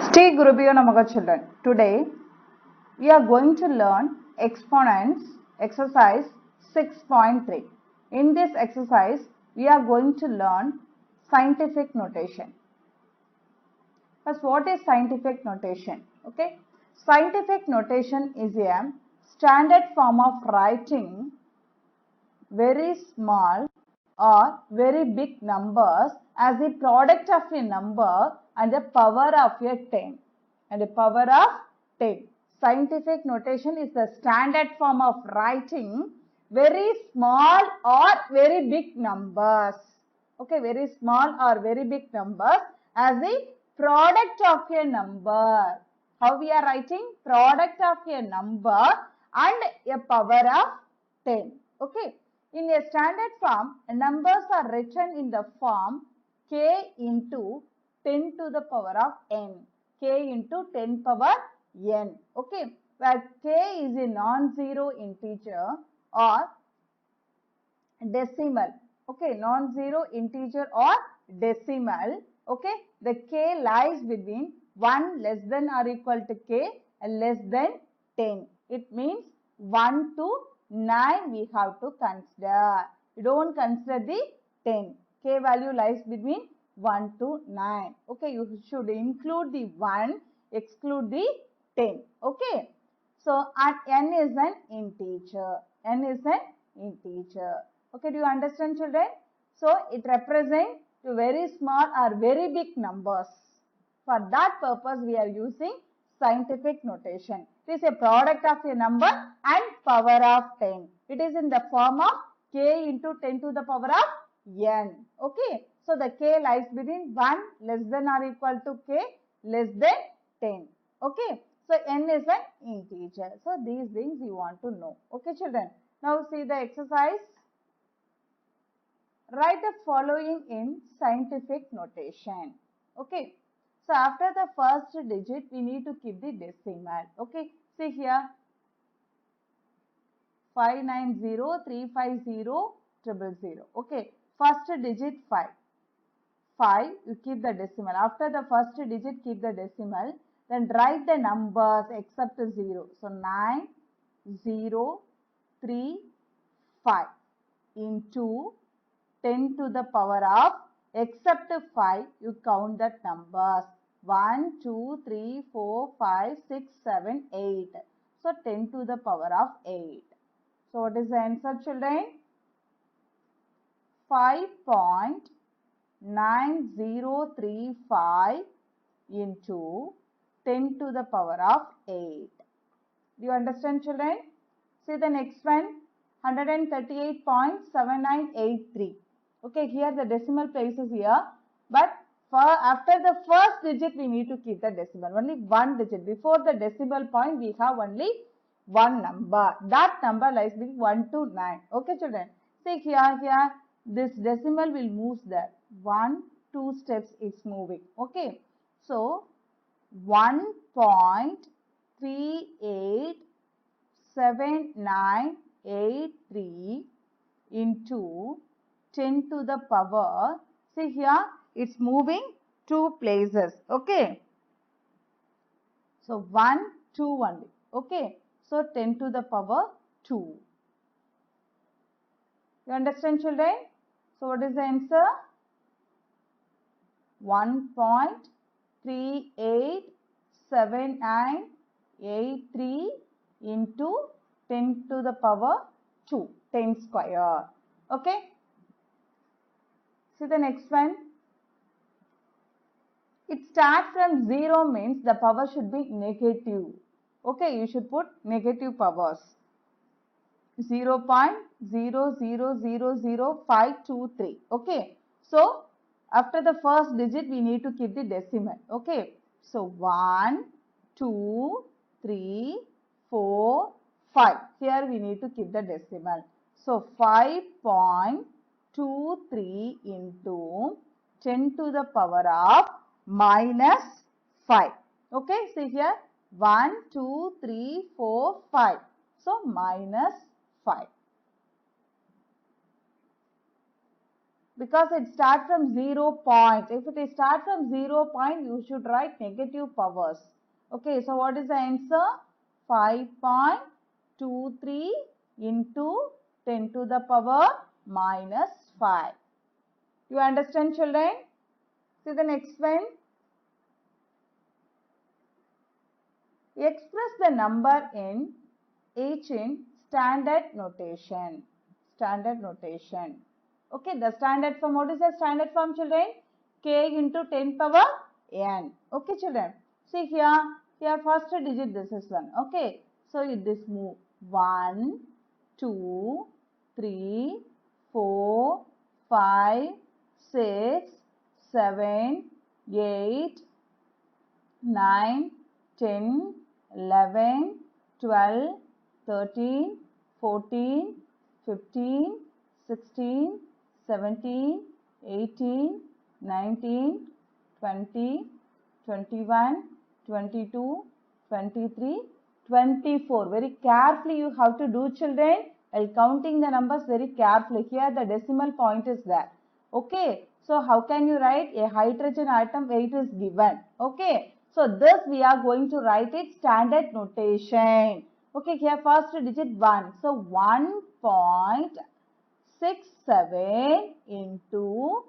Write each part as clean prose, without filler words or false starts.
Stay Gurubhyo Namaga children. Today we are going to learn exponents exercise 6.3. In this exercise we are going to learn scientific notation. First, what is scientific notation? Okay, scientific notation is a standard form of writing very small or very big numbers as the product of a number and the power of a 10. And the power of 10. Scientific notation is the standard form of writing very small or very big numbers. Okay, very small or very big numbers as the product of a number. How we are writing? Product of a number and a power of 10. Okay. In a standard form, numbers are written in the form k into 10 to the power of n. K into 10 power n. Okay. Where k is a non-zero integer or decimal. Okay. Non-zero integer or decimal. Okay. The k lies between 1 less than or equal to k and less than 10. It means 1 to 9 we have to consider. You don't consider the 10. K value lies between 1 to 9. Okay, you should include the 1, exclude the 10. Okay. So, n is an integer. N is an integer. Okay, do you understand children? So, it represents very small or very big numbers. For that purpose, we are using scientific notation. It is a product of a number and power of 10. It is in the form of k into 10 to the power of n. Okay. So, the k lies between 1 less than or equal to k less than 10. Okay. So, n is an integer. So, these things you want to know. Okay, children. Now, see the exercise. Write the following in scientific notation. Okay. So, after the first digit, we need to keep the decimal. Okay. See here. 590350000. Okay. First digit 5. 5, you keep the decimal. After the first digit, keep the decimal. Then write the numbers except 0. So, 9, 0, 3, 5 into 10 to the power of except 5, you count the numbers 1, 2, 3, 4, 5, 6, 7, 8. So, 10 to the power of 8. So, what is the answer children? 5.9035 into 10 to the power of 8. Do you understand children? See the next one, 138.7983. Okay, here the decimal place is here, but after the first digit we need to keep the decimal. Only one digit. Before the decimal point we have only one number. That number lies between 1 to 9. Okay children. See here this decimal will move there. 1, 2 steps is moving. Okay. So 1.387983 into 10 to the power, see here it's moving 2 places. Okay. So 1, 2 only. Okay. So 10 to the power 2. You understand children? So what is the answer? 1.387983 into 10 to the power 2. 10 square. Okay. See the next one. It starts from 0 means the power should be negative. Okay, you should put negative powers. 0.0000523. Okay. So, after the first digit, we need to keep the decimal. Okay. So, 1, 2, 3, 4, 5. Here we need to keep the decimal. So, 5.23 into 10 to the power of minus 5. Okay. See here. 1, 2, 3, 4, 5. So, minus 5. because it starts from 0 point. If it is start from 0 point, you should write negative powers. Okay, so what is the answer? 5.23 into 10 to the power minus 5. You understand, children? See the next one. Express the number in each in standard notation. Standard notation. Okay, the standard form. What is the standard form, children? K into 10 power n. Okay, children. See here first digit this is 1. Okay, so this move 1, 2, 3, 4, 5, 6, 7, 8, 9, 10, 11, 12, 13, 14, 15, 16, 17, 18, 19, 20, 21, 22, 23, 24. Very carefully you have to do, children, while counting the numbers very carefully. Here the decimal point is there. Okay, so how can you write? A hydrogen atom weight is given. Okay, so this we are going to write it standard notation. Okay, here first digit 1. So 1.67 into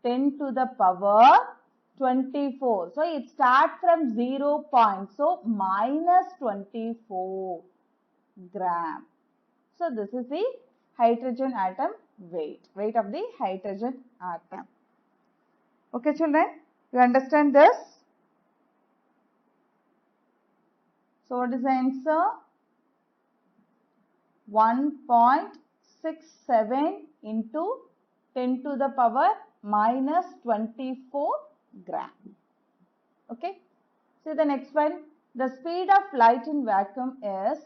10 to the power 24. So it starts from 0 point. So minus 24 gram. So this is the hydrogen atom weight of the hydrogen atom. Okay, children, you understand this? So what is the answer? 1.67 into 10 to the power minus 24 gram. Okay. See the next one. The speed of light in vacuum is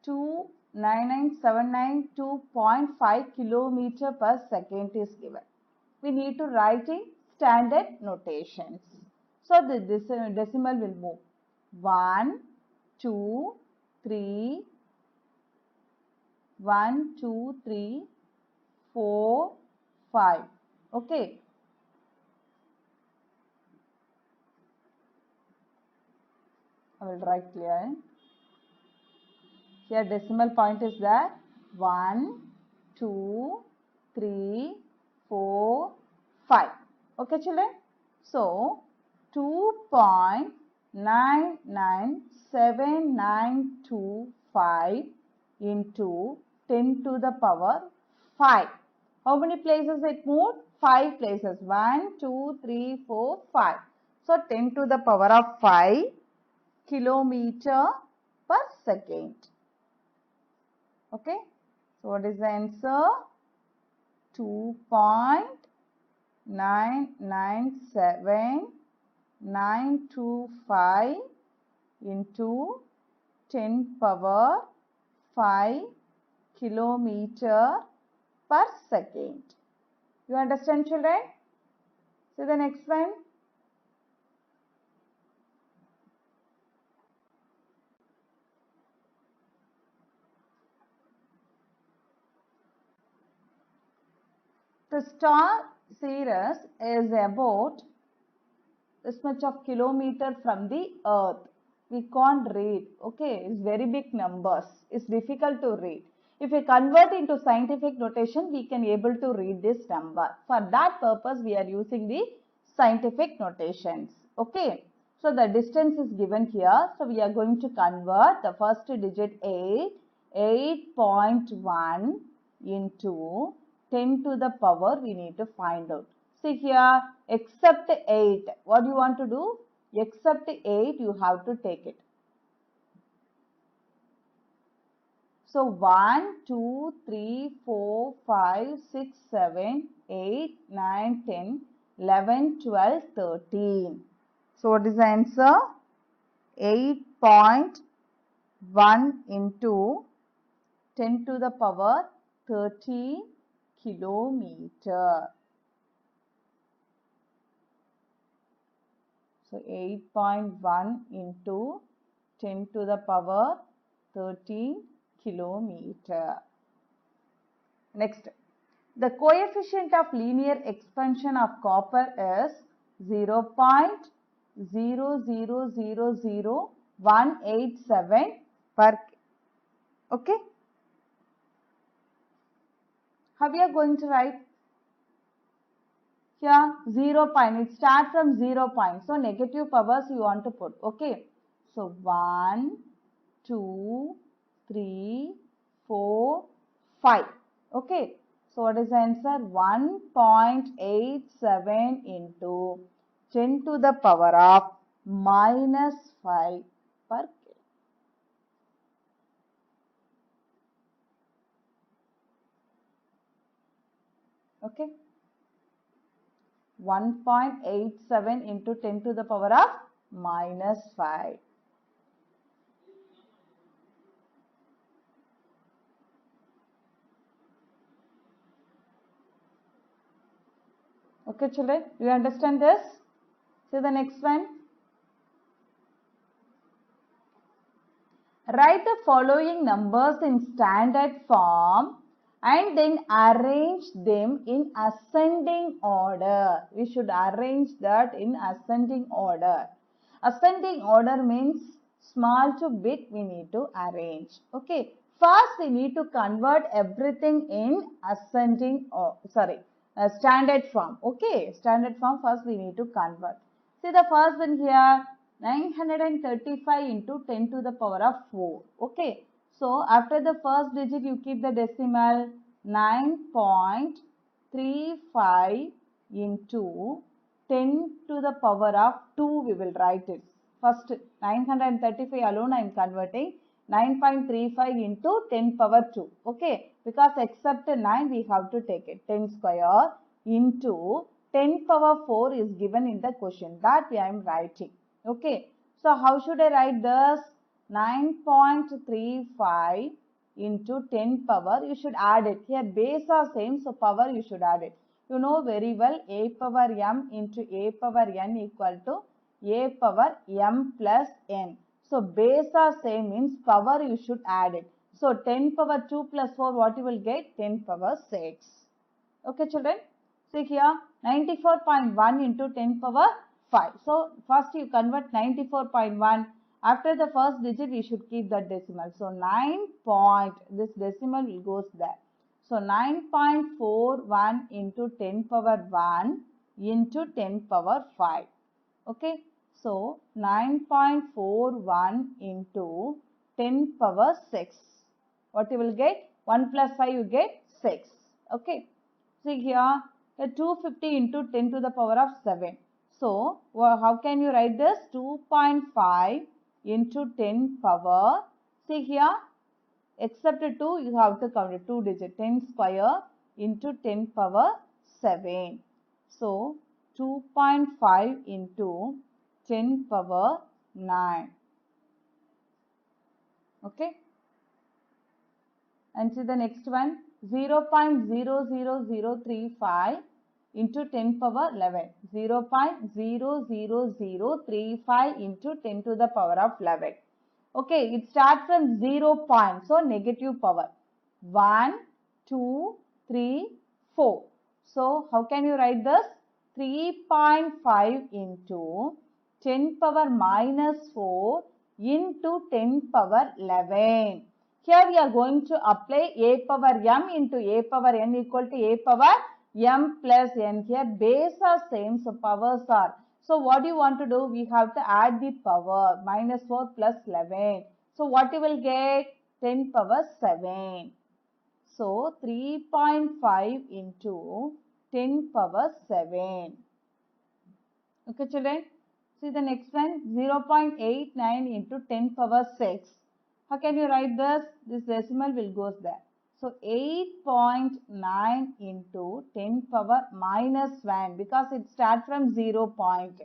29979.2.5 kilometer per second is given. We need to write in standard notations. So the decimal will move 1, 2, 3, 1, 2, 3, 4, 5. Okay. I will write clear. Here decimal point is there. 1, 2, 3, 4, 5. Okay, children. So 2.997925 into 10 to the power 5. How many places it moved? 5 places. 1, 2, 3, 4, 5. So 10 to the power of 5 kilometer per second. Okay. So what is the answer? 2.997925 into 10 power 5 kilometer per second. You understand, children? See the next one. The star Sirius is about this much of kilometer from the earth. We can't read. Okay, it's very big numbers. It's difficult to read. If we convert into scientific notation, we can able to read this number. For that purpose, we are using the scientific notations. Okay. So the distance is given here. So we are going to convert the first digit 8.1 into 10 to the power we need to find out. See here, except 8. What do you want to do? Except 8, you have to take it. So 1, 2, 3, 4, 5, 6, 7, 8, 9, 10, 11, 12, 13. So what is the answer? 8.1 into 10 to the power 13 kilometer. So 8.1 into 10 to the power 13 kilometer. Next, The coefficient of linear expansion of copper is 0.0000187 per. Okay. How we are going to write? Here 0 point, it starts from 0 point. So negative powers you want to put. Okay. So 1, 2, 3, 4, 5. Okay. So what is the answer? 1.87 into 10 to the power of minus 5 per kilo. Okay. 1.87 into 10 to the power of minus 5. Okay, children, do you understand this? See the next one. Write the following numbers in standard form and then arrange them in ascending order. We should arrange that in ascending order. Ascending order means small to big we need to arrange. Okay. First we need to convert everything in ascending or standard form. Okay. Standard form first we need to convert. See the first one here. 935 into 10 to the power of 4. Okay. So, after the first digit, you keep the decimal 9.35 into 10 to the power of 2, we will write it. First, 935 alone I am converting. 9.35 into 10 power 2. Okay. Because except 9, we have to take it. 10 square into 10 power 4 is given in the question. That I am writing. Okay, so how should I write this? 9.35 into 10 power, you should add it. Here base are same, so power you should add it. You know very well a power m into a power n equal to a power m plus n. So base are same means power you should add it. So 10 power 2 plus 4, what you will get? 10 power 6. Okay children, see here 94.1 into 10 power 5. So first you convert 94.1. After the first digit, we should keep that decimal. So 9 point, this decimal will goes there. So 9.41 into 10 power 1 into 10 power 5. Okay. So 9.41 into 10 power 6. What you will get? 1 plus 5 you get 6. Okay. See here, 250 into 10 to the power of 7. So, how can you write this? 2.5 into 10 power. See here, except 2, you have to count it 2 digit. 10 square into 10 power 7. So, 2.5 into 10 power 9. Okay. And see the next one, 0.00035 into 10 power 11. 0.00035 into 10 to the power of 11. Okay, it starts from 0 point. So, negative power. 1, 2, 3, 4. So, how can you write this? 3.5 into 10 power minus 4 into 10 power 11. Here we are going to apply a power m into a power n equal to a power m plus n. Here base are same, so powers are. So what you want to do? We have to add the power. Minus 4 plus 11. So what you will get? 10 power 7. So 3.5 into 10 power 7. Okay children. See the next one. 0.89 into 10 power 6. How can you write this? This decimal will goes there. So 8.9 into 10 power minus 1 because it starts from 0 point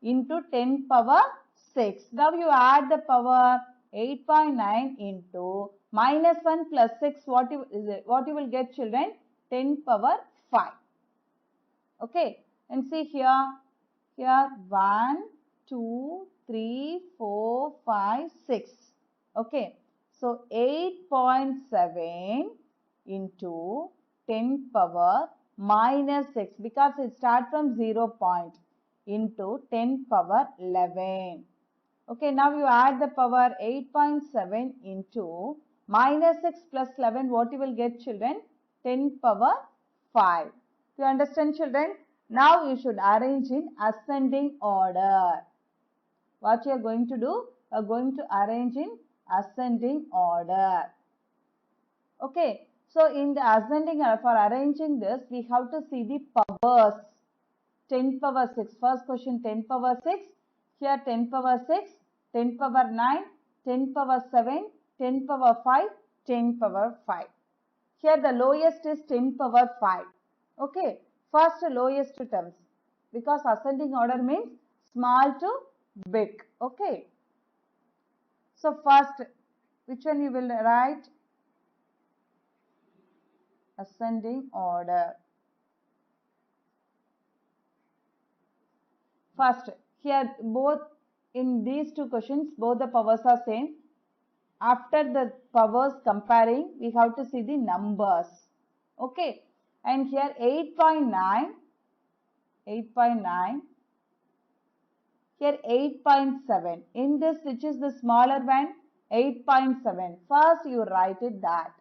into 10 power 6. Now you add the power 8.9 into minus 1 plus 6. What you will get children? 10 power 5. Okay. And see here 1, 2, 3, 4, 5, 6. Okay, so 8.7 into 10 power minus 6 because it starts from 0 point into 10 power 11. Okay, now you add the power 8.7 into minus 6 plus 11. What you will get, children? 10 power 5. You understand, children? Now you should arrange in ascending order. What you are going to do? You are going to arrange in ascending order. Okay, so in the ascending order, for arranging this, we have to see the powers. 10 power 6. First question 10 power 6. Here 10 power 6, 10 power 9, 10 power 7, 10 power 5, 10 power 5. Here the lowest is 10 power 5. Okay, first lowest terms, because ascending order means small to big. Okay, so first, which one you will write? Ascending order. First, here both in these two questions, both the powers are same. After the powers comparing, we have to see the numbers. Okay, and here 8.9, 8.9, here 8.7. In this, which is the smaller one? 8.7. First, you write it that.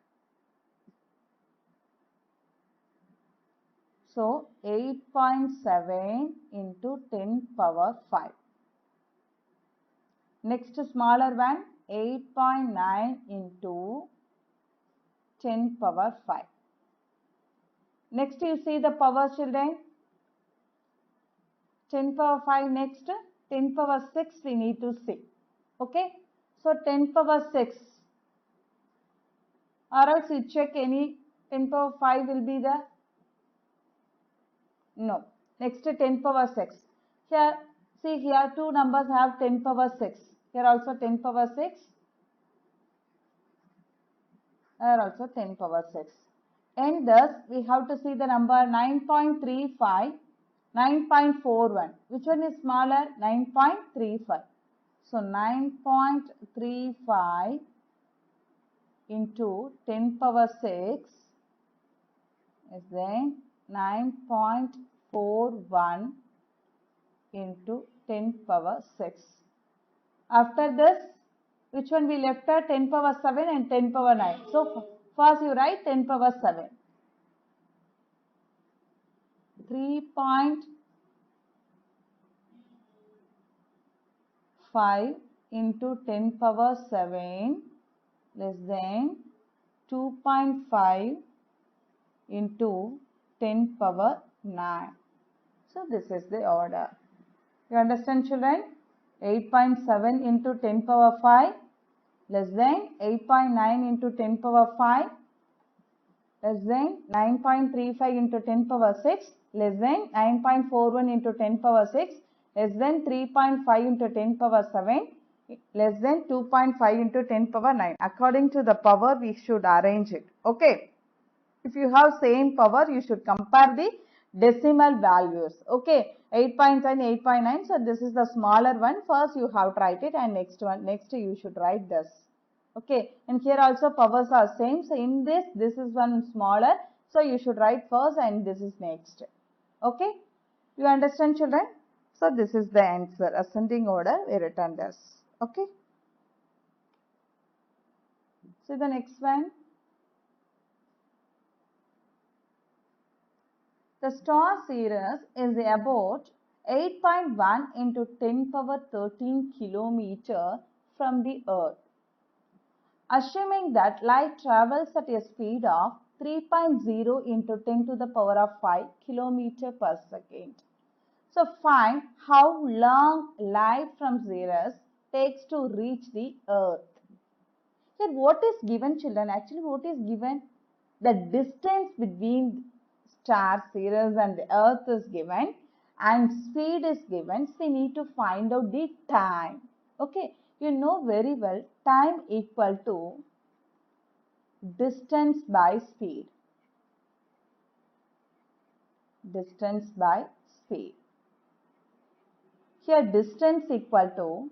So, 8.7 into 10 power 5. Next, smaller one, 8.9 into 10 power 5. Next, you see the power, children. 10 power 5 next, 10 power 6 we need to see. Okay, so 10 power 6, or else you check any 10 power 5 will be there. No. Next 10 power 6. Here, see here two numbers have 10 power 6. Here also 10 power 6. Here also 10 power 6. And thus, we have to see the number 9.35, 9.41. Which one is smaller? 9.35. So, 9.35 into 10 power 6 is then 9.41 into 10 power 6. After this, which one we left at? 10 power 7 and 10 power 9. So, first you write 10 power 7. 3.5 into 10 power 7 less than 2.5 into 10 power 9. So, this is the order. You understand, children? 8.7 into 10 power 5 less than 8.9 into 10 power 5 less than 9.35 into 10 power 6 less than 9.41 into 10 power 6 less than 3.5 into 10 power 7 less than 2.5 into 10 power 9. According to the power, we should arrange it. Okay. If you have same power, you should compare the decimal values. Okay. 8.9, 8.9. So, this is the smaller one. First, you have to write it, and next you should write this. Okay. And here also powers are same. So, in this is one smaller. So, you should write first and this is next. Okay. You understand, children? So, this is the answer. Ascending order, we written this. Okay. See the next one. The star Sirius is about 8.1 into 10 power 13 kilometer from the Earth. Assuming that light travels at a speed of 3.0 into 10 to the power of 5 kilometer per second. So find how long light from Sirius takes to reach the Earth. Here what is given, children? Actually what is given? The distance between star Sirius and the Earth is given and speed is given. So we need to find out the time. Okay, you know very well time equal to distance by speed. Distance by speed. Here distance equal to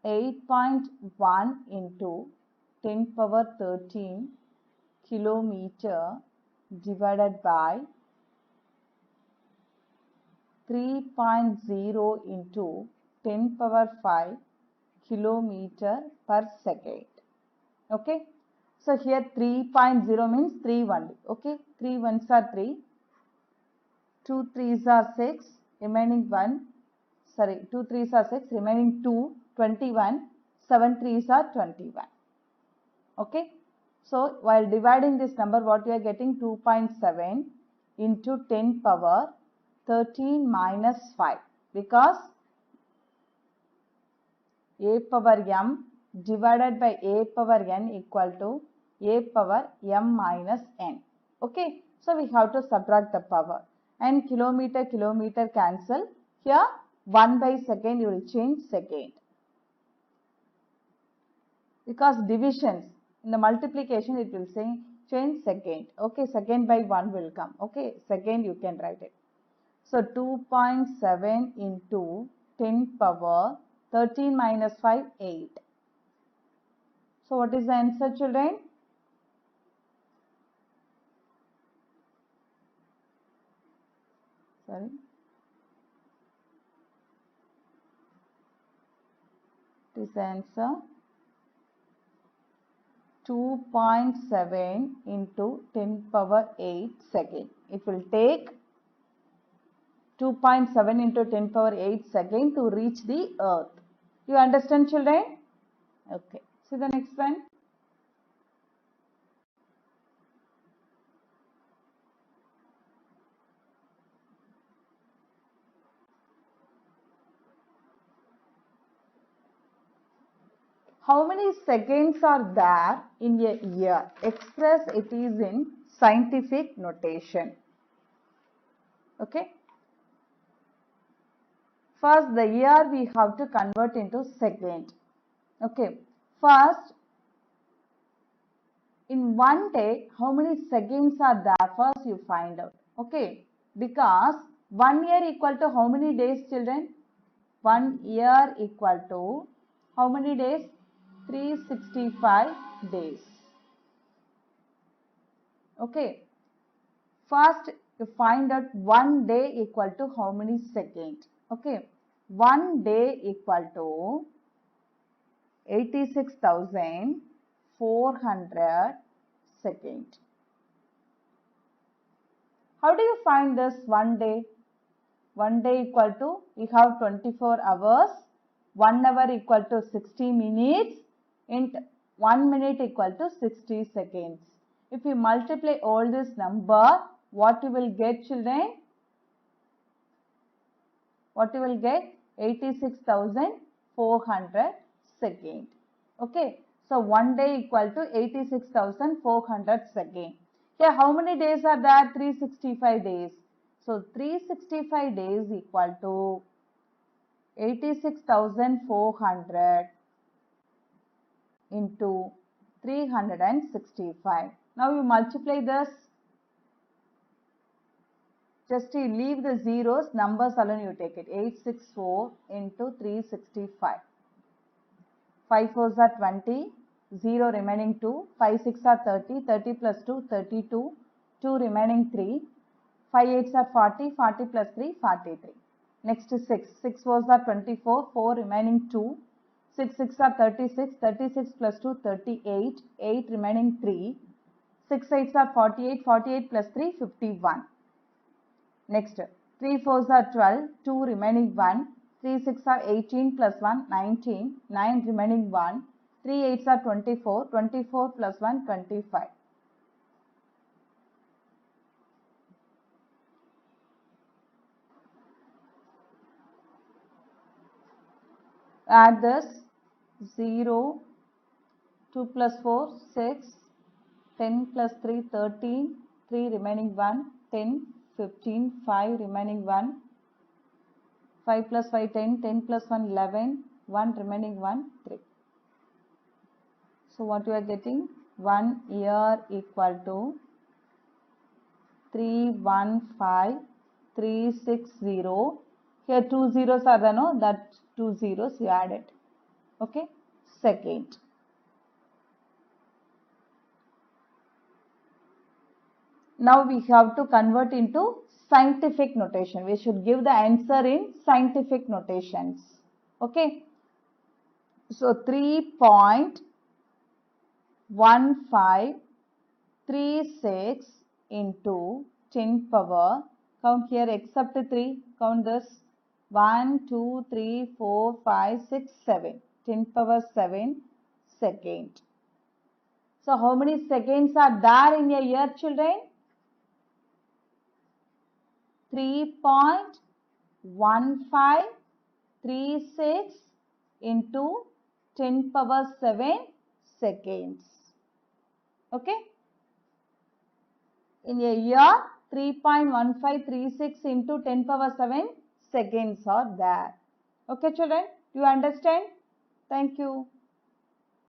8.1 into 10 power 13 kilometer divided by 3.0 into 10 power 5 kilometer per second. Okay. So here 3.0 means 3 only. Okay. 3 ones are 3. 2 3s are 6. Remaining 1. Sorry. 2 3s are 6. Remaining 2. 21. 7 3s are 21. Okay. So while dividing this number, what we are getting? 2.7 into 10 power 13 minus 5, because a power m divided by a power n equal to a power m minus n. Okay. So we have to subtract the power, and kilometer cancel. Here 1 by second you will change second, because divisions in the multiplication it will say change second. Okay. Second by 1 will come. Okay. Second you can write it. So 2.7 into 10 power 13 minus 5, 8. So what is the answer, children? Sorry. It is the answer 2.7 into 10 power 8 second. It will take 2.7 into 10 power 8 second to reach the earth. You understand, children? Okay. See the next one. How many seconds are there in a year? Express it is in scientific notation. Okay. First, the year we have to convert into second. Okay. First, in one day, how many seconds are there? First, you find out. Okay. Because 1 year equal to how many days, children? 1 year equal to how many days? 365 days. Okay. First, you find out 1 day equal to how many seconds. Okay. 1 day equal to 86,400 seconds. How do you find this 1 day? 1 day equal to, we have 24 hours, 1 hour equal to 60 minutes, and 1 minute equal to 60 seconds. If you multiply all this number, what you will get, children? What you will get? 86,400 seconds. Okay. So 1 day equal to 86,400 seconds. Here how many days are there? 365 days. So 365 days equal to 86,400 into 365. Now you multiply this. Just you leave the zeros, numbers alone you take it. 864 into 365. 5 4s are 20, 0 remaining 2, 5 6 are 30, 30 plus 2, 32, 2 remaining 3, 5 8s are 40, 40 plus 3, 43. Next is 6, 6 4s are 24, 4 remaining 2, 6 6 are 36, 36 plus 2, 38, 8 remaining 3, 6 8s are 48, 48 plus 3, 51. Next, 3 4s are 12, 2 remaining 1, 3 6 are 18 plus 1, 19, 9 remaining 1, 3 8s are 24, 24 plus 1, 25. Add this 0, 2 plus 4, 6, 10 plus 3, 13, 3 remaining 1, 10, 15, 5 remaining 1, 5 plus 5, 10, 10 plus 1, 11, 1 remaining 1, 3. So what you are getting? 1 year equal to 315,360. Here 2 zeros are there, no? That 2 zeros you added. Okay. Second. now we have to convert into scientific notation. We should give the answer in scientific notations. Okay. So 3.1536 into 10 power, count here except 3, count this 1, 2, 3, 4, 5, 6, 7, 10 power 7 second. So how many seconds are there in a year, children? 3.1536 into 10 power 7 seconds. Okay. In a year, 3.1536 into 10 power 7 seconds are there. Okay, children, do you understand? Thank you.